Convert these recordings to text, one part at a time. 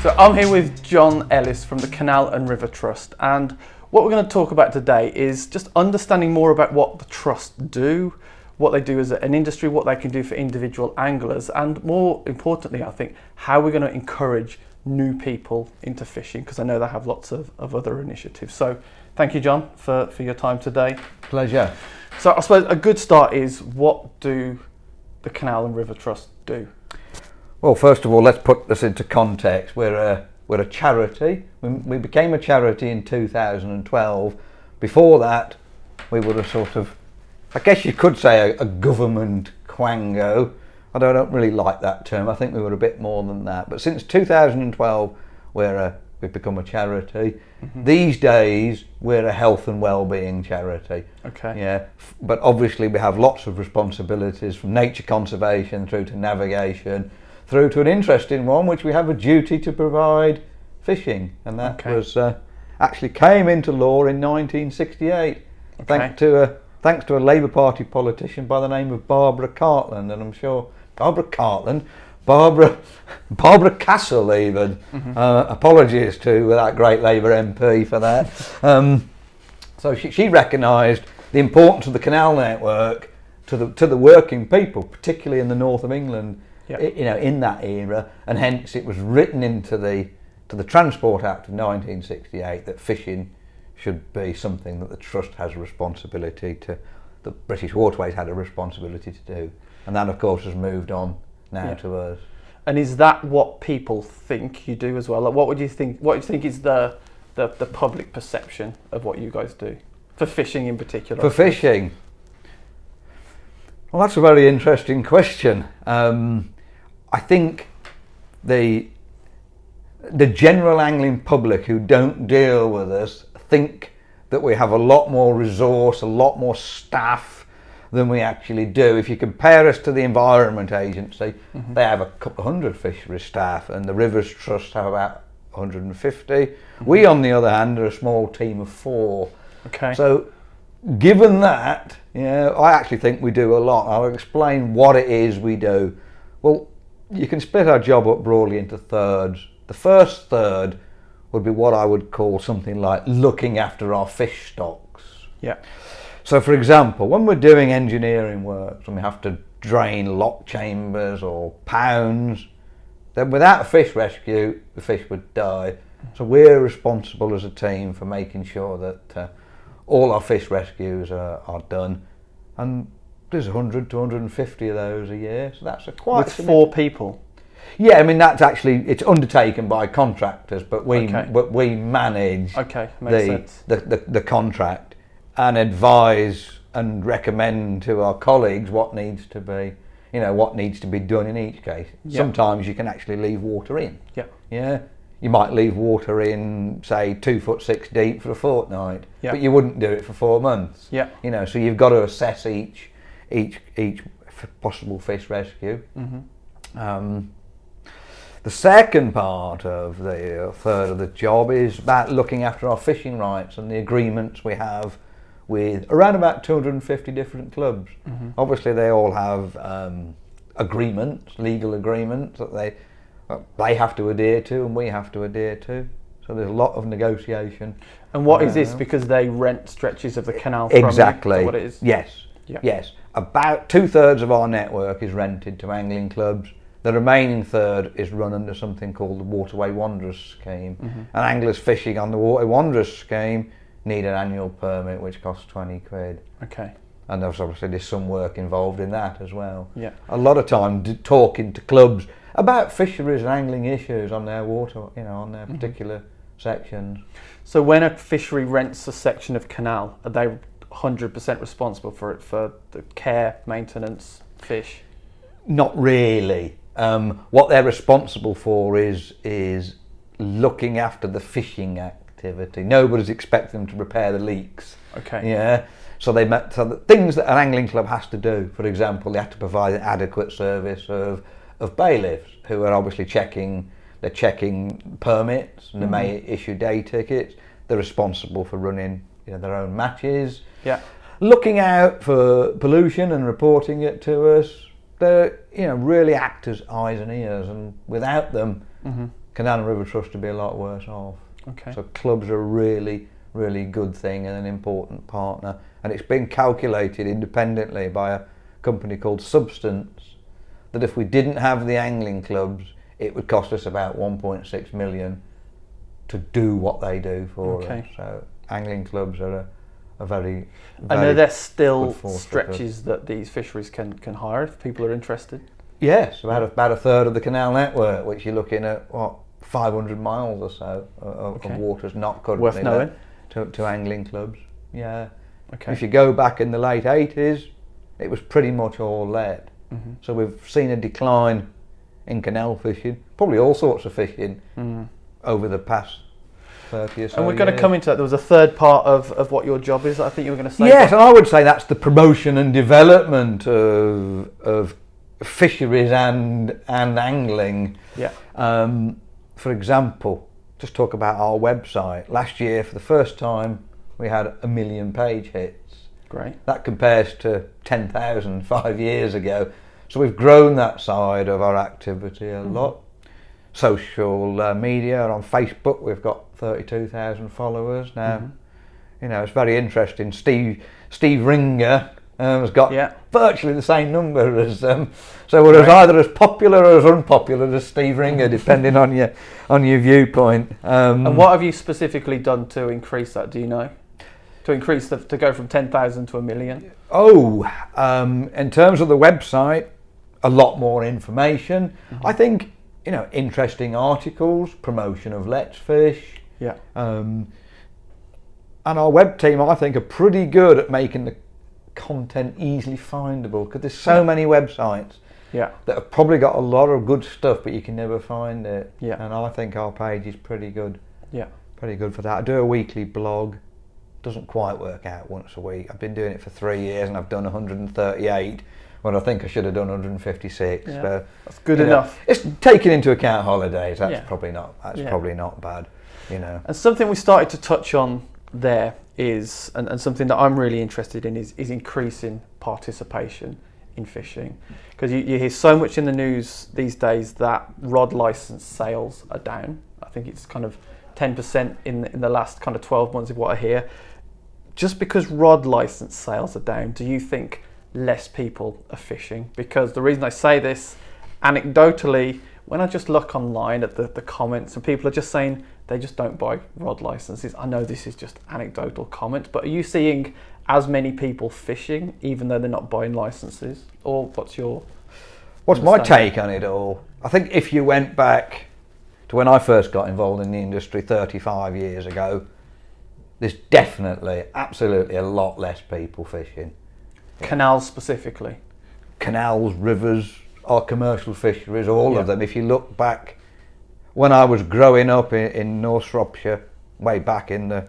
So I'm here with John Ellis from the Canal and River Trust, and what we're going to talk about today is just understanding more about what the trust do, what they do as an industry, what they can do for individual anglers, and more importantly, I think, how we're going to encourage new people into fishing, because I know they have lots of other initiatives. So thank you, John, for your time today. Pleasure. So I suppose a good start is, what do the Canal and River Trust do? Well, first of all, let's put this into context. We're a charity. We became a charity in 2012. Before that, we were a sort of, I guess you could say, a government quango. I don't really like that term. I think we were a bit more than that. But since 2012, we've become a charity. Mm-hmm. These days, we're a health and well-being charity. Okay. Yeah. But obviously, we have lots of responsibilities, from nature conservation through to navigation, through to an interesting one, which we have a duty to provide fishing, and that was actually came into law in 1968, thanks to a Labour Party politician by the name of Barbara Cartland, and I'm sure Barbara Castle even. Mm-hmm. Apologies to that great Labour MP for that. So she recognised the importance of the canal network to the working people, particularly in the north of England. Yep. In that era, and hence it was written into the Transport Act of 1968 that fishing should be something that the trust has a responsibility to. The British Waterways had a responsibility to do, and that, of course, has moved on now to us. And is that what people think you do as well? Like, what do you think is the public perception of what you guys do for fishing in particular? For fishing. Well, that's a very interesting question. I think the general angling public who don't deal with us think that we have a lot more resource, a lot more staff than we actually do. If you compare us to the Environment Agency, mm-hmm. they have a couple of hundred fisheries staff, and the Rivers Trust have about 150. Mm-hmm. We, on the other hand, are a small team of 4. Okay. So, given that, I actually think we do a lot. I'll explain what it is we do. Well, you can split our job up broadly into thirds. The first third would be what I would call something like looking after our fish stocks. Yeah. So, for example, when we're doing engineering works and we have to drain lock chambers or pounds, then without a fish rescue, the fish would die. So we're responsible as a team for making sure that all our fish rescues are done, and there's 100 to 150 of those a year, so that's with 4 people. Yeah, I mean it's undertaken by contractors, but we manage the contract and advise and recommend to our colleagues what needs to be done in each case. Yep. Sometimes you can actually leave water in. Yeah. You might leave water in, say, 2 foot 6 deep for a fortnight, but you wouldn't do it for 4 months. Yeah. So you've got to assess each possible fish rescue. Mm-hmm. The second part of the third of the job is about looking after our fishing rights and the agreements we have with around about 250 different clubs. Mm-hmm. Obviously, they all have legal agreements that they have to adhere to and we have to adhere to. So there's a lot of negotiation. And what is this? Because they rent stretches of the canal from exactly. You? Is that what it is? Yes. Yeah. Yes. About 2/3 of our network is rented to angling clubs. The remaining third is run under something called the Waterway Wanderers Scheme. Mm-hmm. And anglers fishing on the Waterway Wanderers Scheme need an annual permit, which costs 20 quid. Okay. And obviously there's some work involved in that as well. Yeah. A lot of time talking to clubs about fisheries and angling issues on their water, on their particular sections. So when a fishery rents a section of canal, are they 100% responsible for it, for the care, maintenance, fish? Not really. What they're responsible for is looking after the fishing activity. Nobody's expecting them to repair the leaks. Okay. Yeah. So the things that an angling club has to do, for example, they have to provide an adequate service of bailiffs who are obviously checking permits, and they may issue day tickets. They're responsible for running their own matches. Yeah. Looking out for pollution and reporting it to us. They're really act as eyes and ears, and without them, Canal and River Trust would be a lot worse off. Okay. So clubs are a really, really good thing and an important partner. And it's been calculated independently by a company called Substance that if we didn't have the angling clubs, it would cost us about 1.6 million to do what they do for us. So angling clubs are a very, I know there's still good force stretches that these fisheries can hire if people are interested. Yes, about a third of the canal network, which you're looking at, 500 miles or so of waters not currently worth knowing to angling clubs. Yeah. Okay. If you go back in the late 80s, it was pretty much all let. Mm-hmm. So we've seen a decline in canal fishing, probably all sorts of fishing over the past 30 or so And we're going to years. come into that. There was a third part of what your job is. I think you were going to say. Yes, and I would say that's the promotion and development of fisheries and angling. Yeah. For example, just talk about our website. Last year, for the first time, we had 1 million page hits. Great. That compares to 10,000 5 years ago. So we've grown that side of our activity a lot. Social media, on Facebook, we've got 32,000 followers now. You know, it's very interesting. Steve Ringer has got virtually the same number as so we're either as popular or as unpopular as Steve Ringer, depending on your viewpoint. And what have you specifically done to increase that? Do you know? To increase to go from 10,000 to 1 million? In terms of the website, a lot more information. I think, interesting articles, promotion of Let's Fish. Yeah. And our web team, I think, are pretty good at making the content easily findable, because there's so many websites that have probably got a lot of good stuff, but you can never find it. Yeah. And I think our page is pretty good. Yeah. Pretty good for that. I do a weekly blog. Doesn't quite work out once a week. I've been doing it for 3 years and I've done 138 when I think I should have done 156. Yeah. But, that's good enough. It's taking into account holidays. That's probably not. That's probably not bad. And something we started to touch on there is, and something that I'm really interested in is increasing participation in fishing, because you hear so much in the news these days that rod license sales are down. I think it's kind of 10% in the last kind of 12 months of what I hear. Just because rod license sales are down, do you think less people are fishing? Because the reason I say this, anecdotally, when I just look online at the comments, and people are just saying they just don't buy rod licenses. I know this is just anecdotal comment, but are you seeing as many people fishing even though they're not buying licenses? Or what's my take on it all? I think if you went back to when I first got involved in the industry 35 years ago, there's definitely, absolutely a lot less people fishing. Canals specifically? Canals, rivers, our commercial fisheries, all of them. If you look back, when I was growing up in North Shropshire, way back in the,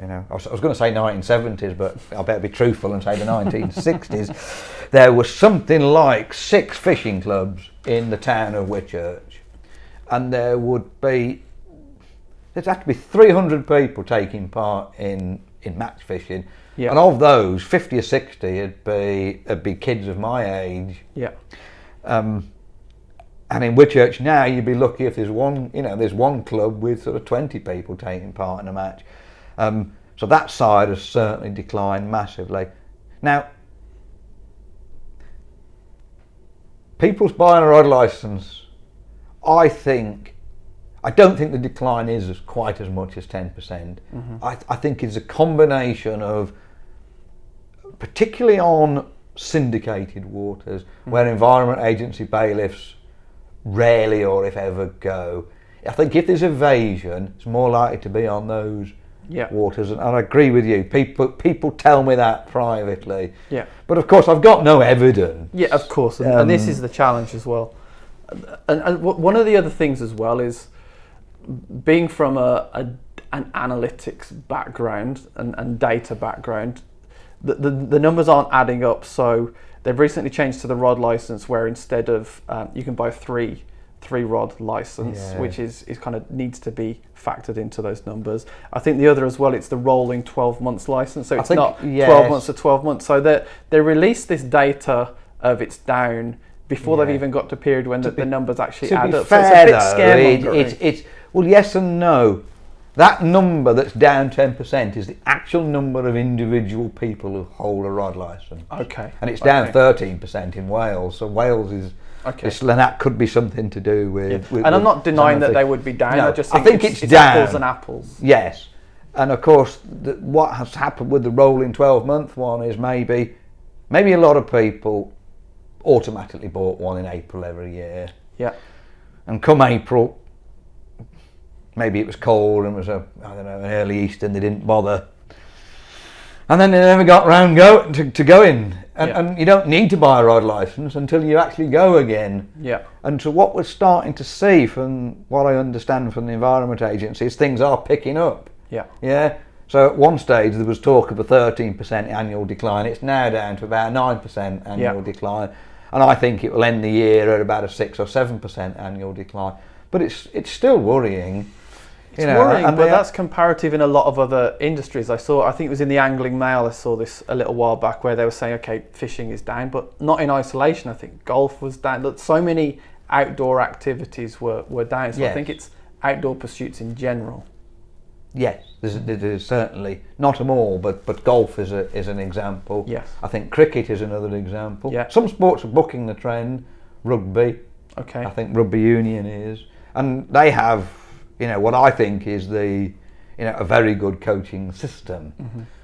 I was going to say 1970s, but I better be truthful and say the 1960s, there was something like 6 fishing clubs in the town of Whitchurch. And there'd have to be 300 people taking part in match fishing. Yeah. And of those, 50 or 60 would be kids of my age. Yeah. And in Whitchurch now, you'd be lucky if there's one club with sort of 20 people taking part in a match. So that side has certainly declined massively. Now, people's buying a rod licence, I don't think the decline is quite as much as 10%. Mm-hmm. I think it's a combination of, particularly on syndicated waters, where Environment Agency bailiffs rarely or if ever go. I think if there's evasion, it's more likely to be on those waters, and I agree with you. People tell me that privately. Yeah. But of course, I've got no evidence. Yeah, of course, and this is the challenge as well. And one of the other things as well is, being from an analytics background and data background, the numbers aren't adding up. So they've recently changed to the rod license, where instead of you can buy three rod license, which is kind of needs to be factored into those numbers. I think the other as well, it's the rolling 12 months license, so it's not 12 months to 12 months. So they release this data of it's down before they've even got to a period when the numbers actually add up. Fair, so it's a bit though, scaremongering. it's well, yes and no. That number that's down 10% is the actual number of individual people who hold a rod licence. Okay. And it's down 13% in Wales. So Wales is... Okay. And that could be something to do with... And I'm not denying that they would be down. No, I just think it's down. apples and apples. Yes. And of course, what has happened with the rolling 12-month one is maybe a lot of people automatically bought one in April every year. Yeah. And come April, maybe it was cold and was an early Easter and they didn't bother. And then they never got round to going. And you don't need to buy a rod licence until you actually go again. Yeah. And so what we're starting to see, from what I understand from the Environment Agency, is things are picking up. Yeah. Yeah. So at one stage there was talk of a 13% annual decline. It's now down to about 9% annual decline. And I think it will end the year at about a 6 or 7% annual decline. But it's still worrying. It's worrying, but that's comparative in a lot of other industries. I think it was in the Angling Mail, I saw this a little while back where they were saying, okay, fishing is down, but not in isolation. I think golf was down. So many outdoor activities were down. So I think it's outdoor pursuits in general. Yes, there's certainly, not them all, but golf is an example. Yes. I think cricket is another example. Yeah. Some sports are bucking the trend. Rugby. Okay. I think rugby union is. And they have, what I think is a very good coaching system,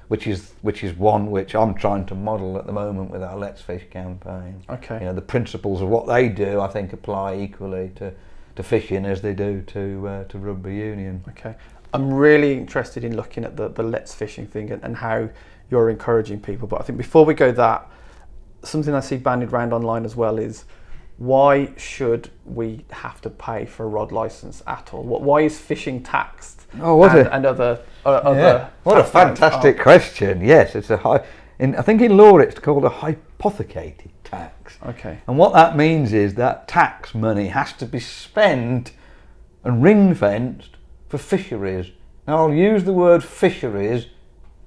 which is one which I'm trying to model at the moment with our Let's Fish campaign. Okay. The principles of what they do, I think, apply equally to fishing as they do to rugby union. Okay. I'm really interested in looking at the Let's Fishing thing and how you're encouraging people. But I think before we go that, something I see bandied around online as well is, why should we have to pay for a rod licence at all? Why is fishing taxed? And other what a fantastic question. Yes, it's I think in law it's called a hypothecated tax. Okay. And what that means is that tax money has to be spent and ring-fenced for fisheries. Now I'll use the word fisheries,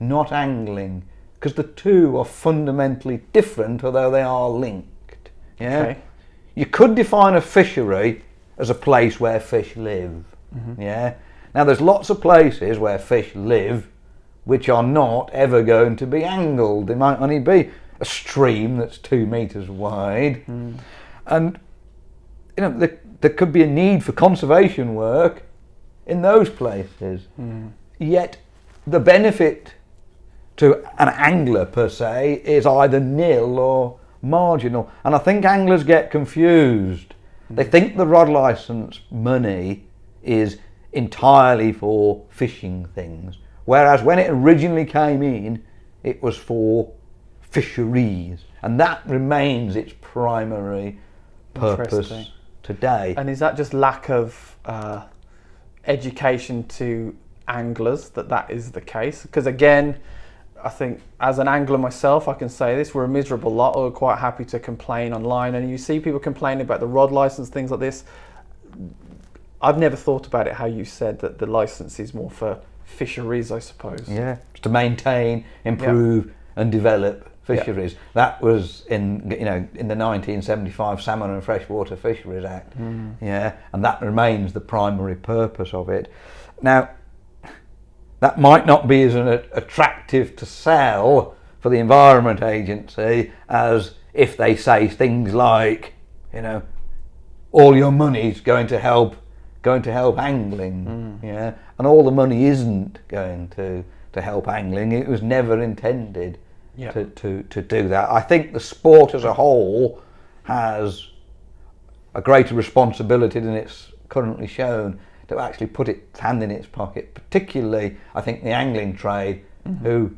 not angling, because the two are fundamentally different, although they are linked. Yeah. Okay. You could define a fishery as a place where fish live. Yeah. Now there's lots of places where fish live which are not ever going to be angled. There might only be a stream that's 2 meters wide, and there could be a need for conservation work in those places. Yet the benefit to an angler per se is either nil or marginal, and I think anglers get confused. They think the rod licence money is entirely for fishing things, whereas when it originally came in, it was for fisheries, and that remains its primary purpose today. And is that just lack of education to anglers that is the case? Because again, I think as an angler myself, I can say this, we're a miserable lot. We're quite happy to complain online, and you see people complaining about the rod licence, things like this. I've never thought about it how you said, that the licence is more for fisheries, I suppose. Yeah, to maintain, improve and develop fisheries. That was in the 1975 Salmon and Freshwater Fisheries Act. Yeah, and that remains the primary purpose of it. Now, that might not be as attractive to sell for the Environment Agency as if they say things like, all your money's going to help angling. Yeah, and all the money isn't going to help angling. It was never intended to do that. I think the sport as a whole has a greater responsibility than it's currently shown to actually put its hand in its pocket, particularly I think the angling trade, who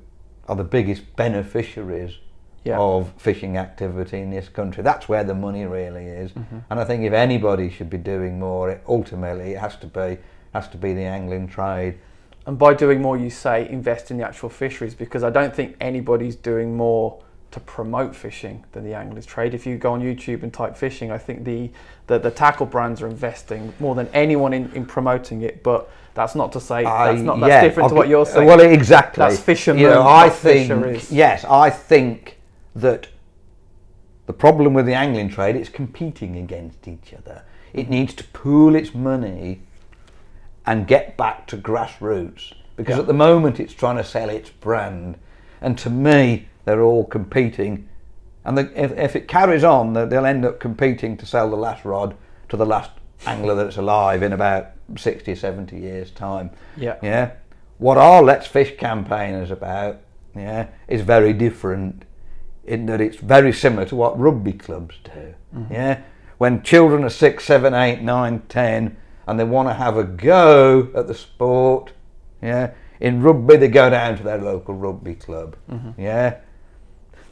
are the biggest beneficiaries of fishing activity in this country. That's where the money really is. And I think if anybody should be doing more, ultimately it has to be the angling trade. And by doing more, you say invest in the actual fisheries, because I don't think anybody's doing more to promote fishing than the anglers trade. If you go on YouTube and type fishing, I think the tackle brands are investing more than anyone in promoting it. But that's not to say that's different to what you're saying. Well, exactly. That's fishermen. I think fisheries. Yes, I think that the problem with the angling trade, it's competing against each other. It needs to pool its money and get back to grassroots, because at the moment it's trying to sell its brand, and to me they're all competing, and if it carries on, they'll end up competing to sell the last rod to the last angler that's alive in about 60 70 years time. What our Let's Fish campaign is about is very different, in that it's very similar to what rugby clubs do. When children are 6, 7, 8, 9, 10 and they want to have a go at the sport, in rugby they go down to their local rugby club.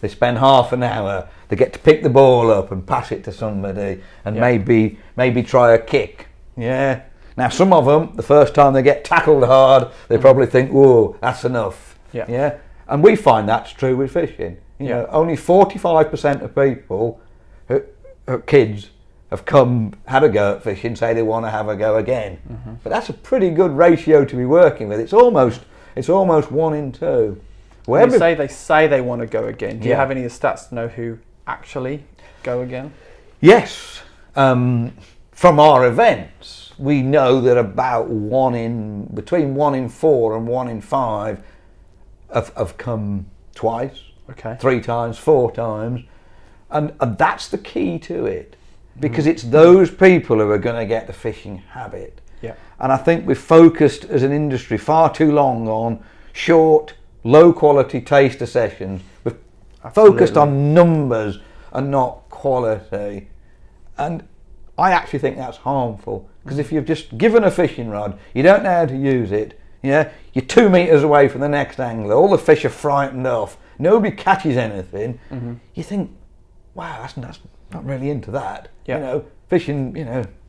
They spend half an hour, they get to pick the ball up and pass it to somebody, and maybe try a kick. Now some of them, the first time they get tackled hard, they probably think, whoa, that's enough. And we find that's true with fishing. You know, only 45% of people, kids, have had a go at fishing, say they want to have a go again. But that's a pretty good ratio to be working with. It's almost 1 in 2. When you say they want to go again, do you have any stats to know who actually go again? Yes. From our events, we know that about between 1 in 4 and 1 in 5 have come twice, 3 times, 4 times, and that's the key to it, because it's those people who are going to get the fishing habit. And I think we've focused as an industry far too long on short, low quality taster sessions. We've focused on numbers and not quality, and I actually think that's harmful, because if you've just given a fishing rod, you don't know how to use it, you're 2 meters away from the next angler, all the fish are frightened off, nobody catches anything, you think, wow, that's not really into that. Fishing,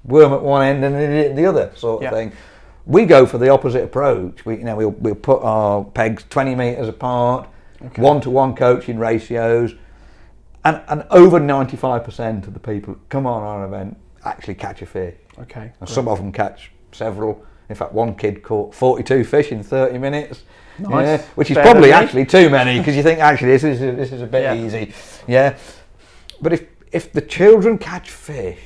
worm at one end and idiot at the other sort of thing. We go for the opposite approach. We'll put our pegs 20 metres apart, 1-to-1 coaching ratios, and over 95% of the people who come on our event actually catch a fish. And some of them catch several. In fact, one kid caught 42 fish in 30 minutes. Nice. Which is probably actually too many, because you think actually this is a bit easy. But if the children catch fish,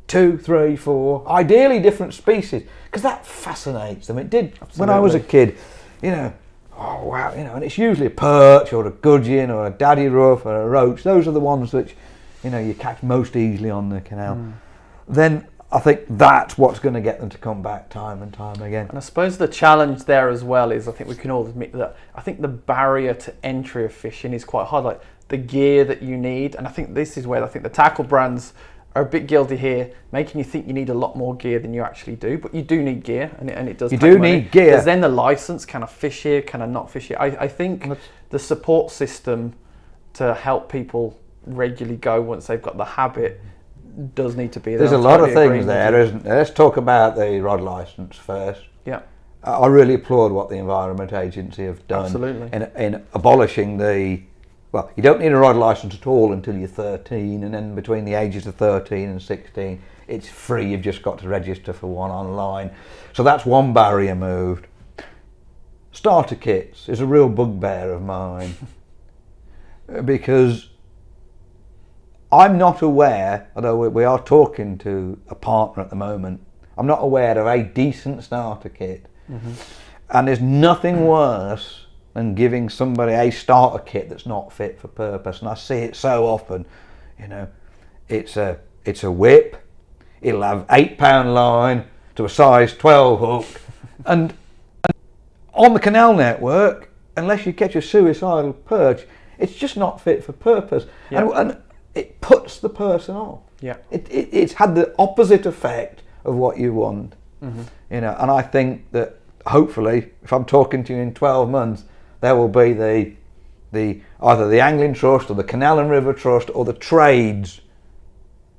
2, 3, 4, ideally different species, because that fascinates them. It did when I was a kid. Oh wow, and it's usually a perch or a gudgeon or a daddy rough or a roach. Those are the ones which you catch most easily on the canal. Then I think that's what's going to get them to come back time and time again. And I suppose the challenge there as well is, I think we can all admit that I think the barrier to entry of fishing is quite hard, like the gear that you need. And I think this is where I think the tackle brands are a bit guilty here, making you think you need a lot more gear than you actually do. But you do need gear, and it does. You do need gear. There's then the license: can I fish here? Can I not fish here? I think the support system to help people regularly go once they've got the habit does need to be there. There's a lot of things there, isn't there? Let's talk about the rod license first. I really applaud what the Environment Agency have done in abolishing well, you don't need a rod licence at all until you're 13, and then between the ages of 13 and 16, it's free. You've just got to register for one online. So that's one barrier moved. Starter kits is a real bugbear of mine, because I'm not aware, although we are talking to a partner at the moment, I'm not aware of a decent starter kit. And there's nothing worse than giving somebody a starter kit that's not fit for purpose. And I see it so often. It's a whip, it'll have 8-pound line to a size 12 hook, and on the Canal network, unless you catch a suicidal perch, it's just not fit for purpose. And it puts the person off. It's had the opposite effect of what you want. And I think that hopefully, if I'm talking to you in 12 months, there will be either the Angling Trust or the Canal and River Trust or the Trades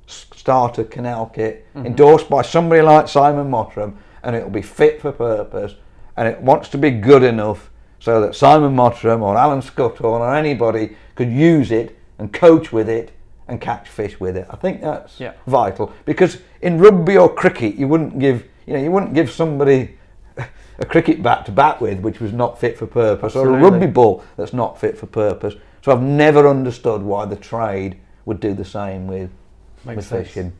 starter canal kit endorsed by somebody like Simon Mottram, and it'll be fit for purpose, and it wants to be good enough so that Simon Mottram or Alan Scutthorne or anybody could use it and coach with it and catch fish with it. I think that's vital, because in rugby or cricket you wouldn't give somebody a cricket bat to bat with which was not fit for purpose. Absolutely. Or a rugby ball that's not fit for purpose. So I've never understood why the trade would do the same with fishing.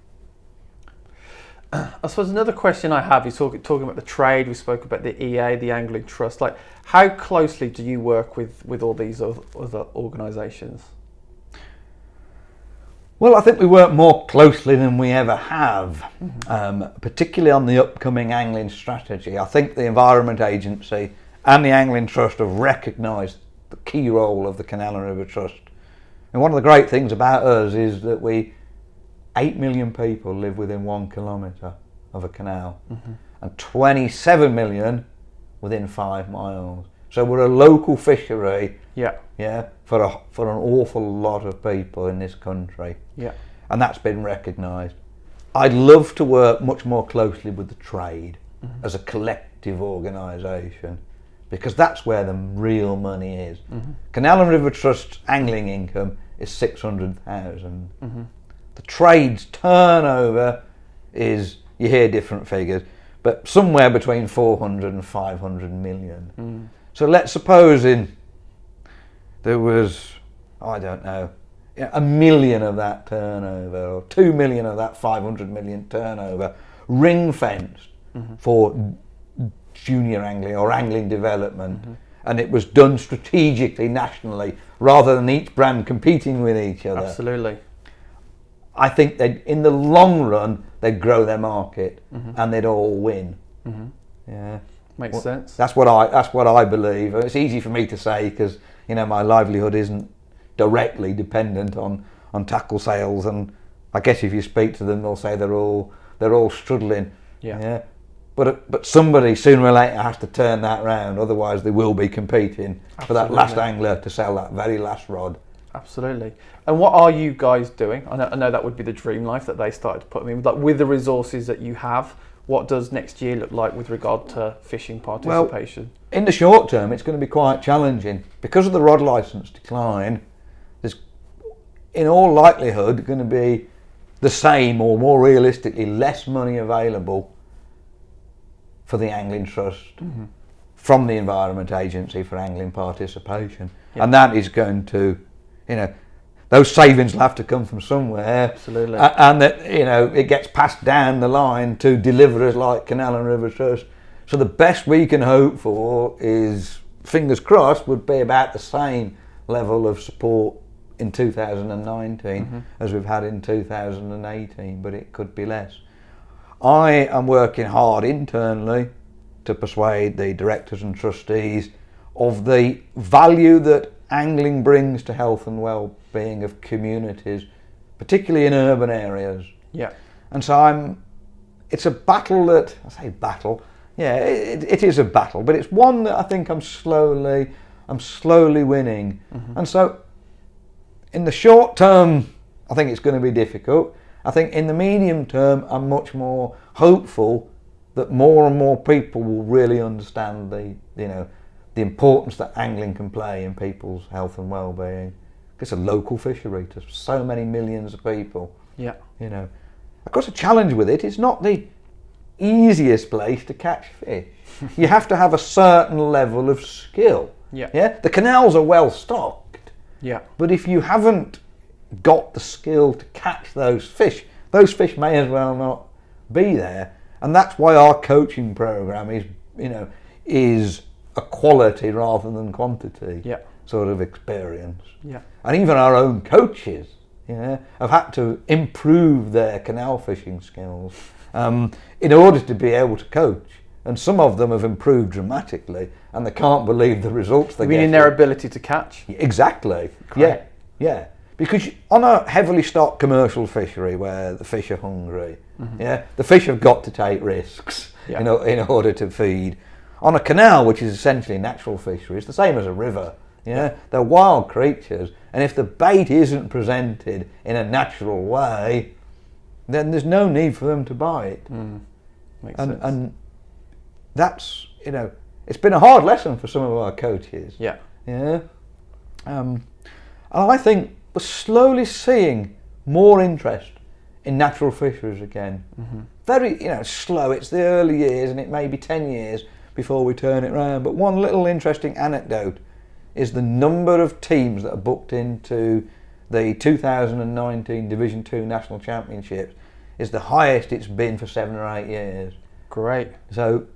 I suppose another question I have is talking about the trade. We spoke about the EA, the Angling Trust. Like, how closely do you work with all these other organisations? Well, I think we work more closely than we ever have, particularly on the upcoming angling strategy. I think the Environment Agency and the Angling Trust have recognised the key role of the Canal and River Trust. And one of the great things about us is that 8 million people live within 1 kilometre of a canal, and 27 million within 5 miles. So we're a local fishery, for an awful lot of people in this country, and that's been recognised. I'd love to work much more closely with the trade as a collective organisation, because that's where the real money is. Canal and River Trust angling income is 600,000. The trade's turnover is, you hear different figures, but somewhere between 400 and 500 million. So let's suppose there was, I don't know, 1 million of that turnover, or 2 million of that 500 million turnover, ring-fenced for junior angling or angling development, and it was done strategically, nationally, rather than each brand competing with each other. Absolutely. I think in the long run, they'd grow their market and they'd all win. Yeah, makes sense. That's what I believe. It's easy for me to say because my livelihood isn't directly dependent on tackle sales, and I guess if you speak to them, they'll say they're all struggling. Yeah. But somebody sooner or later has to turn that round. Otherwise, they will be competing for that last angler to sell that very last rod. Absolutely. And what are you guys doing? I know that would be the dream life that they started to put me in. Like, with the resources that you have, what does next year look like with regard to fishing participation? Well, in the short term, it's going to be quite challenging because of the rod licence decline. There's, in all likelihood, going to be the same, or more realistically, less money available for the Angling Trust from the Environment Agency for angling participation, and that is going to, those savings will have to come from somewhere. Absolutely. And that, it gets passed down the line to deliverers like Canal and River Trust. So the best we can hope for is, fingers crossed, would be about the same level of support in 2019 as we've had in 2018, but it could be less. I am working hard internally to persuade the directors and trustees of the value that angling brings to health and well-being of communities, particularly in urban areas. And so it's a battle that, I say battle, it is a battle, but it's one that I think I'm slowly winning. And so in the short term, I think it's going to be difficult. I think in the medium term, I'm much more hopeful that more and more people will really understand the importance that angling can play in people's health and well-being. It's a local fishery to so many millions of people. Of course, the challenge with it is not the easiest place to catch fish. You have to have a certain level of skill. The canals are well stocked. But if you haven't got the skill to catch those fish may as well not be there. And that's why our coaching program is a quality rather than quantity sort of experience. And even our own coaches have had to improve their canal fishing skills in order to be able to coach. And some of them have improved dramatically, and they can't believe the results they get. You mean in their ability to catch? Exactly. Great. Yeah. Because on a heavily stocked commercial fishery where the fish are hungry, the fish have got to take risks in order to feed. On a canal, which is essentially a natural fishery, it's the same as a river. They're wild creatures, and if the bait isn't presented in a natural way, then there's no need for them to bite. Makes sense. And that's, it's been a hard lesson for some of our coaches. And I think we're slowly seeing more interest in natural fisheries again. Very, slow. It's the early years, and it may be 10 years before we turn it round. But one little interesting anecdote is the number of teams that are booked into the 2019 Division 2 National Championships is the highest it's been for 7 or 8 years. Great. So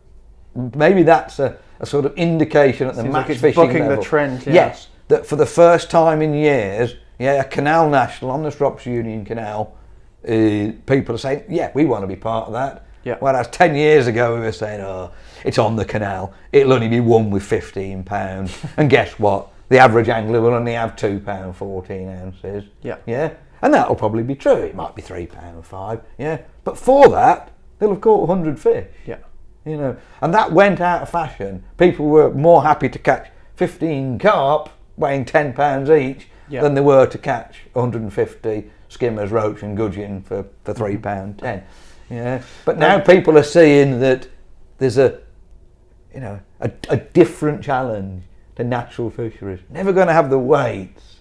maybe that's a sort of indication at the Seems match like it's fishing bucking level. the trend. Yeah. Yes, that for the first time in years, a Canal National on the Shropshire Union Canal, people are saying, yeah, we want to be part of that. Yeah. Whereas 10 years ago we were saying, oh, it's on the canal, it'll only be won with £15. And guess what? The average angler will only have £2 14 ounces. Yeah. Yeah. And that'll probably be true. It might be £3 5. Yeah. But for that, they'll have caught 100 fish. Yeah. You know, and that went out of fashion. People were more happy to catch 15 carp weighing £10 each than they were to catch 150 skimmers, roach and gudgeon for £3 10. Yeah, but now people are seeing that there's a different challenge to natural fisheries. Never going to have the weights,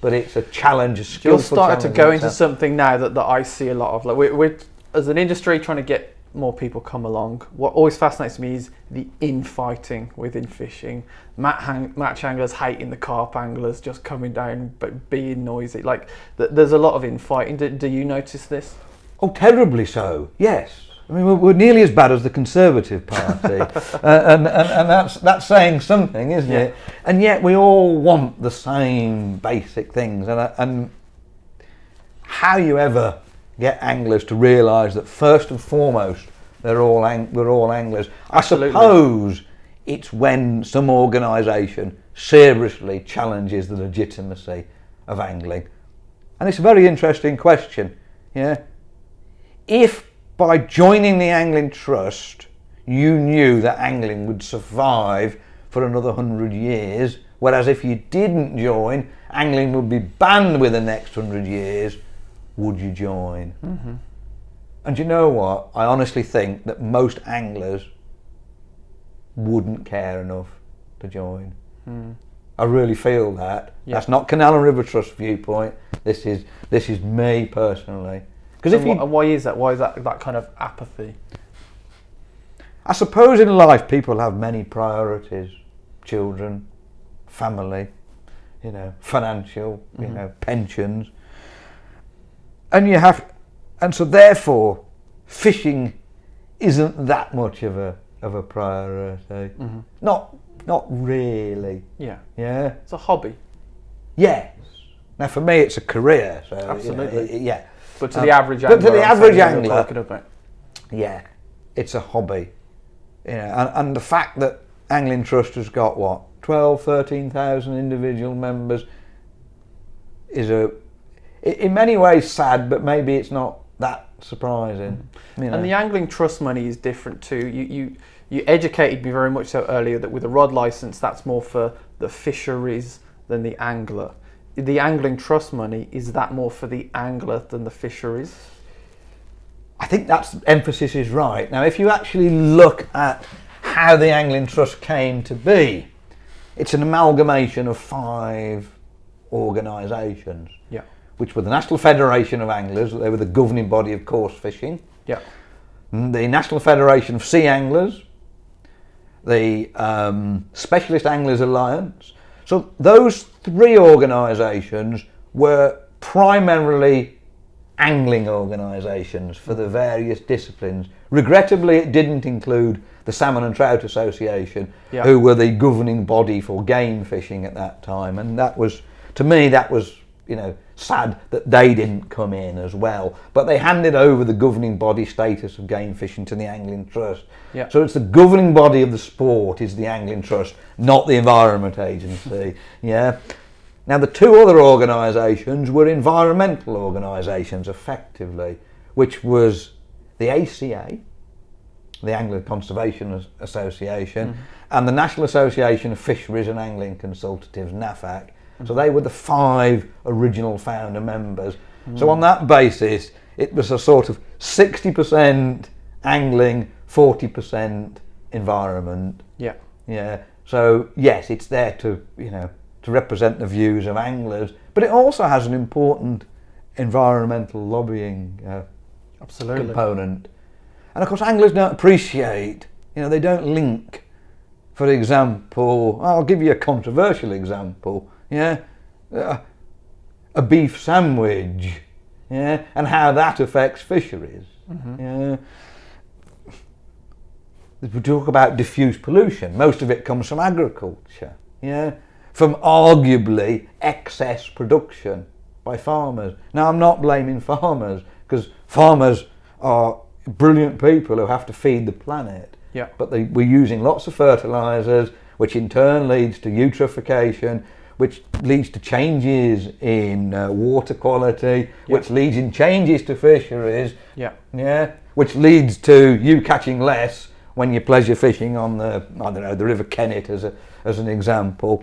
but it's a challenge, a skillful You're starting to go challenge. into something now that I see a lot of. Like we're as an industry trying to get more people come along. What always fascinates me is the infighting within fishing. Match anglers hating the carp anglers just coming down but being noisy. Like there's a lot of infighting. Do you notice this? Oh, terribly so. Yes. I mean, we're nearly as bad as the Conservative Party, and that's saying something, isn't it? And yet we all want the same basic things. And how you ever get anglers to realise that first and foremost we're all anglers. Absolutely. I suppose it's when some organisation seriously challenges the legitimacy of angling, and it's a very interesting question. Yeah. If by joining the Angling Trust you knew that angling would survive for another 100 years, whereas if you didn't join, angling would be banned within the next 100 years, would you join? Mm-hmm. And you know what? I honestly think that most anglers wouldn't care enough to join. Mm. I really feel that. Yeah. That's not Canal and River Trust viewpoint. This is me personally. And why is that? Why is that kind of apathy? I suppose in life people have many priorities: children, family, financial, pensions, and so therefore, fishing isn't that much of a priority. Mm-hmm. Not really. Yeah. Yeah. It's a hobby. Yes. Now for me, it's a career. So absolutely. Yeah. But to the average angler, talking about. Yeah, it's a hobby. And the fact that Angling Trust has got 13,000 individual members is in many ways sad, but maybe it's not that surprising. And the Angling Trust money is different too. You educated me very much so earlier that with a rod licence, that's more for the fisheries than the angler. The Angling Trust money, is that more for the angler than the fisheries? I think that emphasis is right. Now, if you actually look at how the Angling Trust came to be, it's an amalgamation of 5 organisations, which were the National Federation of Anglers. They were the governing body of coarse fishing. Yeah. The National Federation of Sea Anglers, the Specialist Anglers Alliance. So those 3 organisations were primarily angling organisations for the various disciplines. Regrettably, it didn't include the Salmon and Trout Association, who were the governing body for game fishing at that time. And that was, to me, sad that they didn't come in as well. But they handed over the governing body status of game fishing to the Angling Trust. Yeah. So it's the governing body of the sport is the Angling Trust, not the Environment Agency. Yeah. Now the 2 other organisations were environmental organisations, effectively, which was the ACA, the Angler Conservation Association, and the National Association of Fisheries and Angling Consultatives, NAFAC. So they were the 5 original founder members. So on that basis, it was a sort of 60% angling, 40% environment. Yeah. Yeah. So yes, it's there to represent the views of anglers, but it also has an important environmental lobbying component. And of course, anglers don't appreciate. They don't link for example, I'll give you a controversial example, yeah, a beef sandwich, yeah, and how that affects fisheries. Yeah. We talk about diffuse pollution. Most of it comes from agriculture, yeah, from arguably excess production by farmers. Now, I'm not blaming farmers, because farmers are brilliant people who have to feed the planet. Yeah. But we're using lots of fertilisers, which in turn leads to eutrophication, which leads to changes in water quality, which leads in changes to fisheries, which leads to you catching less when you're pleasure fishing on the River Kennet as an example.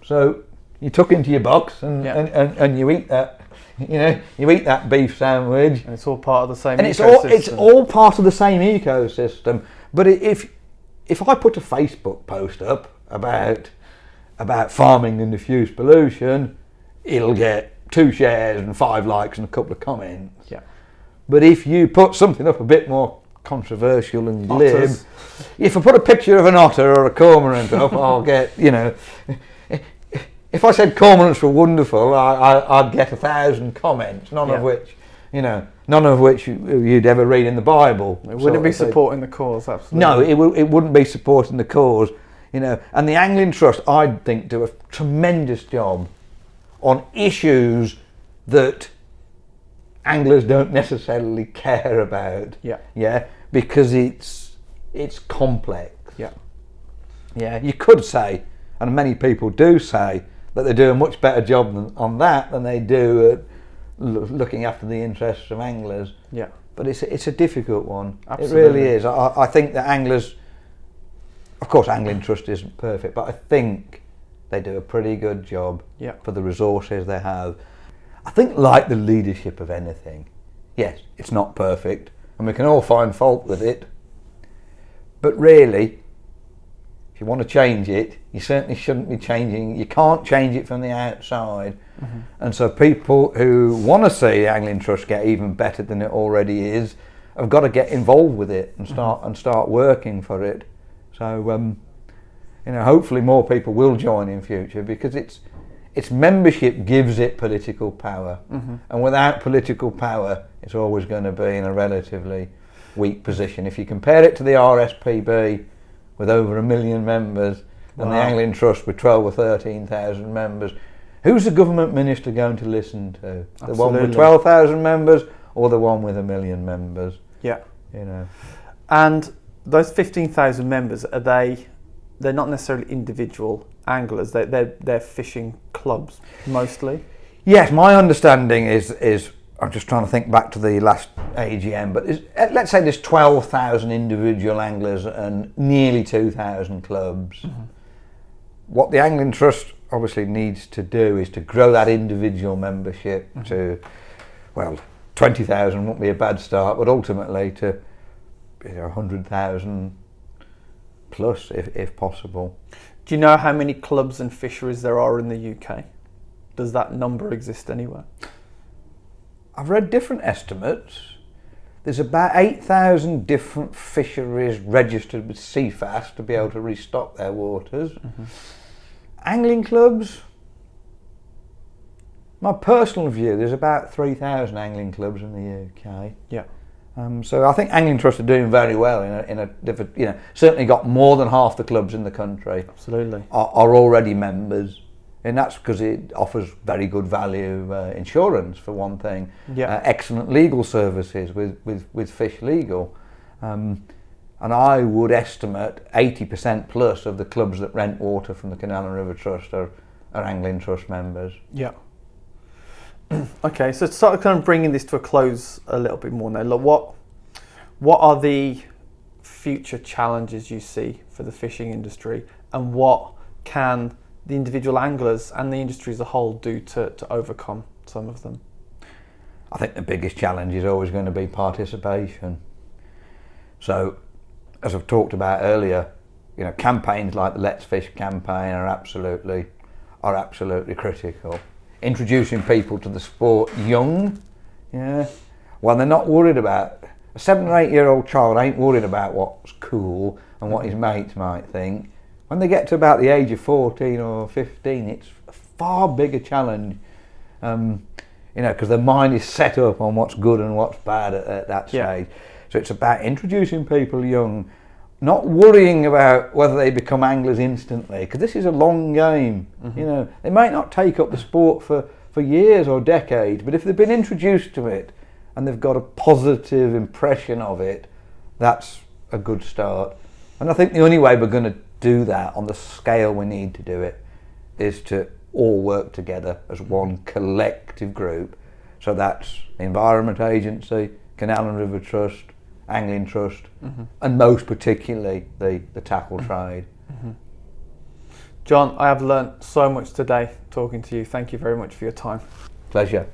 So you tuck into your box and you eat that, you eat that beef sandwich. And it's all part of the same and ecosystem. it's all part of the same ecosystem. But if I put a Facebook post up about farming and diffuse pollution, it'll get 2 shares and 5 likes and a couple of comments. Yeah. But if you put something up a bit more controversial and glib, if I put a picture of an otter or a cormorant up, I'll get, if I said cormorants were wonderful, I'd get 1,000 comments, none of which you'd ever read in the Bible. It wouldn't be supporting the cause, absolutely. No, it wouldn't be supporting the cause. And the Angling Trust, I think, do a tremendous job on issues that anglers don't necessarily care about. Yeah, because it's complex. Yeah, you could say, and many people do say, that they do a much better job on that than they do at looking after the interests of anglers. Yeah, but it's a difficult one. Absolutely. It really is. I think that anglers. Of course, Angling Trust isn't perfect, but I think they do a pretty good job for the resources they have. I think, like the leadership of anything, yes, it's not perfect, and we can all find fault with it, but really, if you want to change it, you certainly shouldn't be changing. You can't change it from the outside. And so people who want to see Angling Trust get even better than it already is have got to get involved with it and start working for it. So, hopefully more people will join in future, because its membership gives it political power, and without political power, it's always going to be in a relatively weak position. If you compare it to the RSPB with over 1 million members, and the Angling Trust with 12 or 13,000 members, who's the government minister going to listen to? The one with 12,000 members or the one with 1 million members? Yeah. And those 15,000 members, they're not necessarily individual anglers, they're fishing clubs mostly? Yes, my understanding is I'm just trying to think back to the last AGM, but let's say there's 12,000 individual anglers and nearly 2,000 clubs. What the Angling Trust obviously needs to do is to grow that individual membership to, 20,000 wouldn't be a bad start, but ultimately to 100,000 plus if possible. Do you know how many clubs and fisheries there are in the UK? Does that number exist anywhere? I've read different estimates. There's about 8,000 different fisheries registered with CFAS to be able to restock their waters. Angling clubs, my personal view, there's about 3,000 angling clubs in the UK. Yeah. So I think Angling Trust are doing very well certainly got more than half the clubs in the country. Absolutely. Are already members, and that's because it offers very good value insurance for one thing. Excellent legal services with Fish Legal, and I would estimate 80% plus of the clubs that rent water from the Canal and River Trust are Angling Trust members. Yeah. Okay, so start kind of bringing this to a close a little bit more now. Look, what are the future challenges you see for the fishing industry, and what can the individual anglers and the industry as a whole do to overcome some of them? I think the biggest challenge is always going to be participation. So, as I've talked about earlier, campaigns like the Let's Fish campaign are absolutely critical. Introducing people to the sport young, well, they're not worried about, a 7 or 8 year old child ain't worried about what's cool, and what his mates might think. When they get to about the age of 14 or 15, it's a far bigger challenge, because their mind is set up on what's good and what's bad at that stage. So it's about introducing people young, not worrying about whether they become anglers instantly, because this is a long game. They might not take up the sport for years or decades, but if they've been introduced to it and they've got a positive impression of it, that's a good start. And I think the only way we're going to do that on the scale we need to do it is to all work together as one collective group. So that's the Environment Agency, Canal and River Trust, Angling Trust, and most particularly the tackle trade. John, I have learnt so much today talking to you. Thank you very much for your time. Pleasure.